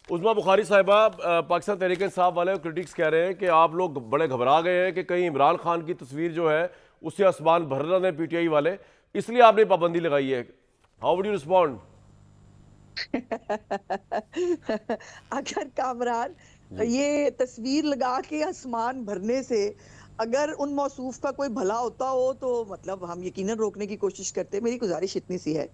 उस्मा बुखारी साहिबा, पाकिस्तान तहरीक इंसाफ वाले क्रिटिक्स कह रहे हैं कि आप लोग बड़े घबरा गए हैं कि कहीं इमरान खान की तस्वीर जो है उससे आसमान भर रहे हैं पीटीआई वाले, इसलिए आपने पाबंदी लगाई है। How would you respond? अगर कामरान जी। ये तस्वीर लगा के आसमान भरने से अगर उन मौसूफ का कोई भला होता हो तो मतलब हम यकीनन रोकने की कोशिश करते। मेरी गुजारिश इतनी सी है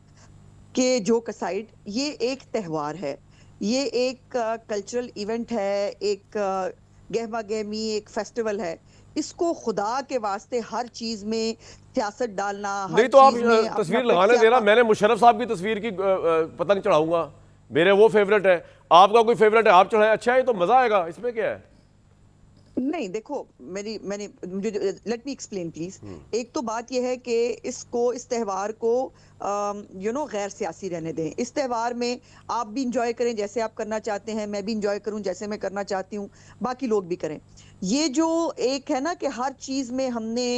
कि जो कसाइड ये एक त्योहार है, ये एक कल्चरल इवेंट है, एक गहमा गहमी एक फेस्टिवल है। इसको खुदा के वास्ते हर चीज में सियासत डालना, हर नहीं तो आप चीज में अपना तस्वीर पेट लगाने देना, स्यापा। मैंने मुशर्रफ साहब की तस्वीर की पतंग चढ़ाऊंगा, मेरे वो फेवरेट है। आपका कोई फेवरेट है, आप चढ़ाएं, अच्छा है, तो मजा आएगा, इसमें क्या है? नहीं देखो, मेरी मैंने मुझे लेट मी एक्सप्लेन प्लीज। एक तो बात यह है कि इस त्योहार को गैर सियासी रहने दें। इस त्योहार में आप भी इंजॉय करें जैसे आप करना चाहते हैं, मैं भी इंजॉय करूं जैसे मैं करना चाहती हूं, बाकी लोग भी करें। ये जो एक है ना कि हर चीज में हमने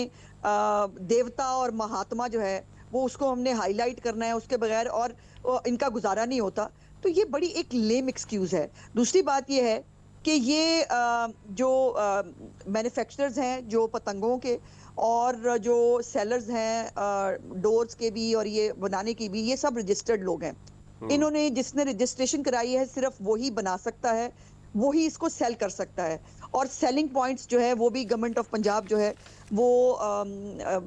देवता और महात्मा जो है वो उसको हमने हाईलाइट करना है, उसके बगैर और इनका गुजारा नहीं होता। तो ये बड़ी एक लेम एक्सक्यूज है। दूसरी बात ये है कि ये जो मैन्युफैक्चरर्स हैं जो पतंगों के, और जो सेलर्स हैं डोर्स के भी और ये बनाने की भी, ये सब रजिस्टर्ड लोग हैं। इन्होंने जिसने रजिस्ट्रेशन कराई है सिर्फ वही बना सकता है, वही इसको सेल कर सकता है। और सेलिंग पॉइंट्स जो है वो भी गवर्नमेंट ऑफ पंजाब जो है वो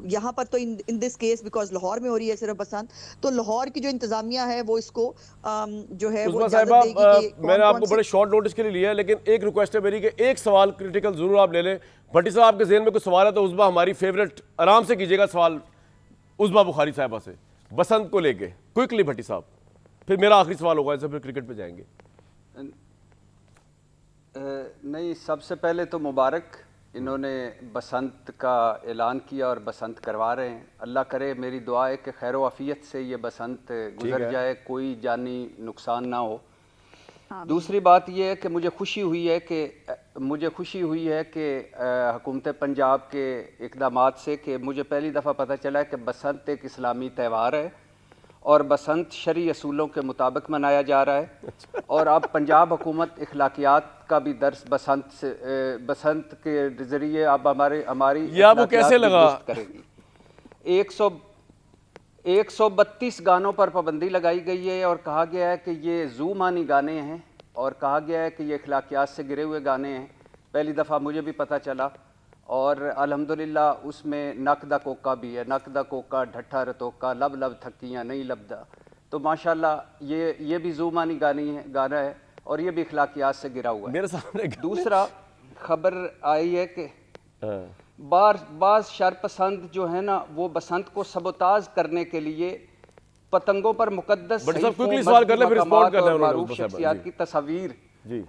यहाँ पर तो in this case because Lahore में हो रही है सिर्फ बसंत, तो लाहौर की जो इंतजामिया है वो इसको जो है वो उस्मा इजाजत साहिबा, देगी कि कौन मैंने कौन आपको से। बड़े शॉर्ट नोटिस के लिए लिया है, लेकिन एक रिक्वेस्ट है मेरी कि एक सवाल क्रिटिकल जरूर आप ले लें। भट्टी साहब, आपके जहन में कोई सवाल है तो उस्मा हमारी फेवरेट, आराम से कीजिएगा सवाल उस्मा बुखारी साहिबा से बसंत को लेके क्विकली। भट्टी साहब, फिर मेरा आखिरी सवाल होगा, इससे फिर क्रिकेट पे जाएंगे। नहीं, सबसे पहले तो मुबारक, इन्होंने बसंत का ऐलान किया और बसंत करवा रहे हैं। अल्लाह करे, मेरी दुआ है कि खैर आफियत से ये बसंत गुजर जाए, कोई जानी नुकसान ना हो। दूसरी बात ये है कि मुझे खुशी हुई है कि हुकूमत पंजाब के इक़दामात से कि मुझे पहली दफ़ा पता चला कि बसंत एक इस्लामी त्यौहार है और बसंत शरई असूलों के मुताबिक मनाया जा रहा है। और अब पंजाब हुकूमत इखलाकियात का भी दर्स बसंत के ज़रिए अब हमारी ये आपको कैसे लगा? करेगी। 132 गानों पर पाबंदी लगाई गई है और कहा गया है कि ये ज़ूमानी गाने हैं और कहा गया है कि ये इखलाकियात से गिरे हुए गाने हैं। पहली दफ़ा मुझे भी पता चला और अल्हम्दुलिल्लाह उसमें नक दा कोका भी है, नक दा कोका ढट्ठा रतोका लब लब थकियाँ नहीं लबदा। तो माशाल्लाह ये भी ज़ूमानी गाना है और ये भी इखलाकियात से गिरा हुआ है। मेरे सामने दूसरा खबर आई है कि बाज़ शरपसंद जो है ना वो बसंत को सबोताज करने के लिए पतंगों पर मुकद्दस सवाल कर ले, फिर रिस्पॉन्ड कर और मारूफ शख्सियात की जी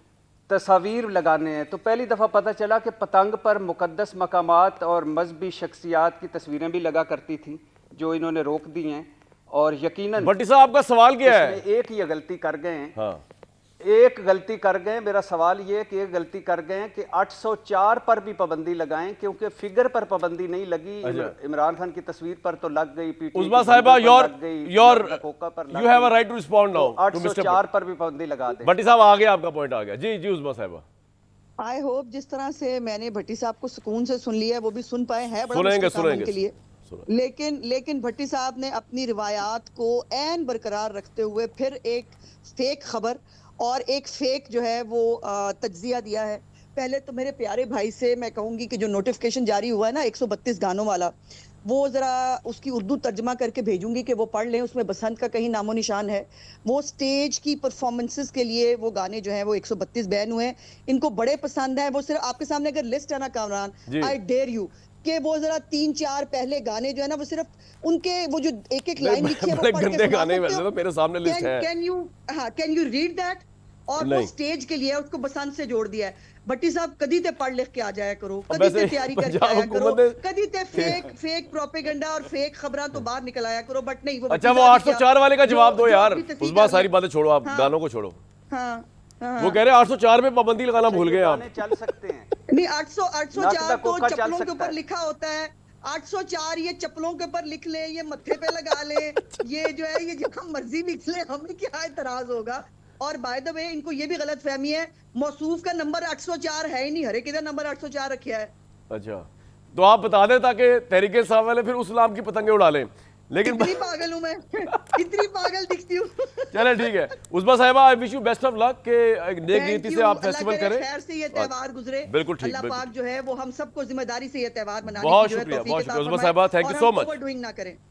तस्वीर लगाने हैं। तो पहली दफ़ा पता चला कि पतंग पर मुकद्दस मकामात और मजहबी शख्सियात की तस्वीरें भी लगा करती थी, जो इन्होंने रोक दी हैं। और यकीनन भट्टी साहब, आपका सवाल क्या है? एक ही गलती कर गए हैं। हाँ, एक गलती कर गए। मेरा सवाल ये है कि एक गलती कर गए हैं कि 804 पर भी पाबंदी लगाएं, क्योंकि फिगर पर पाबंदी नहीं लगी। इमरान खान की तस्वीर पर तो लग गई, Usma Sahiba, you have a right to respond now. 804 पर भी पाबंदी लगा दें। भट्टी साहब, आ गया आपका पॉइंट, आ गया। जी जी उस्मा साहिबा, आई होप जिस तरह से मैंने भट्टी साहब को सुकून से सुन लिया है वो भी सुन पाए हैं। बड़ा सुनेंगे मुश्किल काम उनके लिए। सुनेंगे। लेकिन भट्टी साहब ने अपनी रिवायात को ऐन बरकरार रखते हुए फिर एक फेक खबर और एक फेक जो है वो तज्जिया दिया है। पहले तो मेरे प्यारे भाई से मैं कहूंगी कि जो नोटिफिकेशन जारी हुआ है ना 132 गानों वाला, वो जरा उसकी उर्दू तर्जमा करके भेजूंगी कि वो पढ़ लें। उसमें बसंत का कहीं नामो निशान है। वो स्टेज की परफॉर्मेंसेस के लिए वो गाने जो हैं वो 132 बैन हुए हैं। इनको बड़े पसंद है। वो सिर्फ आपके सामने अगर लिस्ट है ना कामरान, आई डेयर यू कि वो जरा 3-4 पहले गाने जो है ना वो सिर्फ उनके वो जो एक लाइन लिखी है वो पढ़ के सुना सकते हो। मेरे सामने लिस्ट है। Can you read that? और वो स्टेज के लिए उसको बसंत से जोड़ दिया है। भट्टी साहब, कदी ते पढ़ लिख के आ जाया करो, कदी ते तैयारी करके आया करो, कदी ते फेक प्रोपेगेंडा और फेक खबरां तो बाहर निकल आया करो। बट नहीं, वो अच्छा, वो 804 वाले का जवाब दो यार। उस बार सारी बातें छोड़ो, आप गानों को छोड़ो। वो कह रहे हैं 804 में पाबंदी लगाना भूल गए आप। चल सकते हैं नहीं, 804 तो चप्पलों के ऊपर लिखा होता है। 804 ये चप्पलों के ऊपर लिख ले, ये मत्थे पे लगा ले, ये जो है ये जब हम मर्जी लिख ले, हमें क्या एतराज होगा। और बाय द वे इनको ये भी गलत फहमी है, मौसूफ का नंबर 804 है ही नहीं, हरे किधर नंबर 804 रखा है। अच्छा, तो आप बता दें ताकि तहरीक इंसाफ वाले फिर उस नाम की पतंगे उड़ा लें, लेकिन इतनी पागल हूं मैं इतनी पागल दिखती हूँ। चले ठीक है। उस्मा साहिबा, I wish you best of luck के एक नेक Thank नीति you, से आप अल्लाह फेस्टिवल करे करें। खैर से ये त्यौहार गुजरे। बिल्कुल ठीक, अल्लाह बिल्कुल। पाक जो है वो हम सबको जिम्मेदारी से ये त्यौहार मनाने बहुत की जो है शुक्रिया, तौफीक बहुत अता शुक्रिया। उस्मा फरमाए साहिबा, thank और you so हम much। ओवरडूइंग ना करें।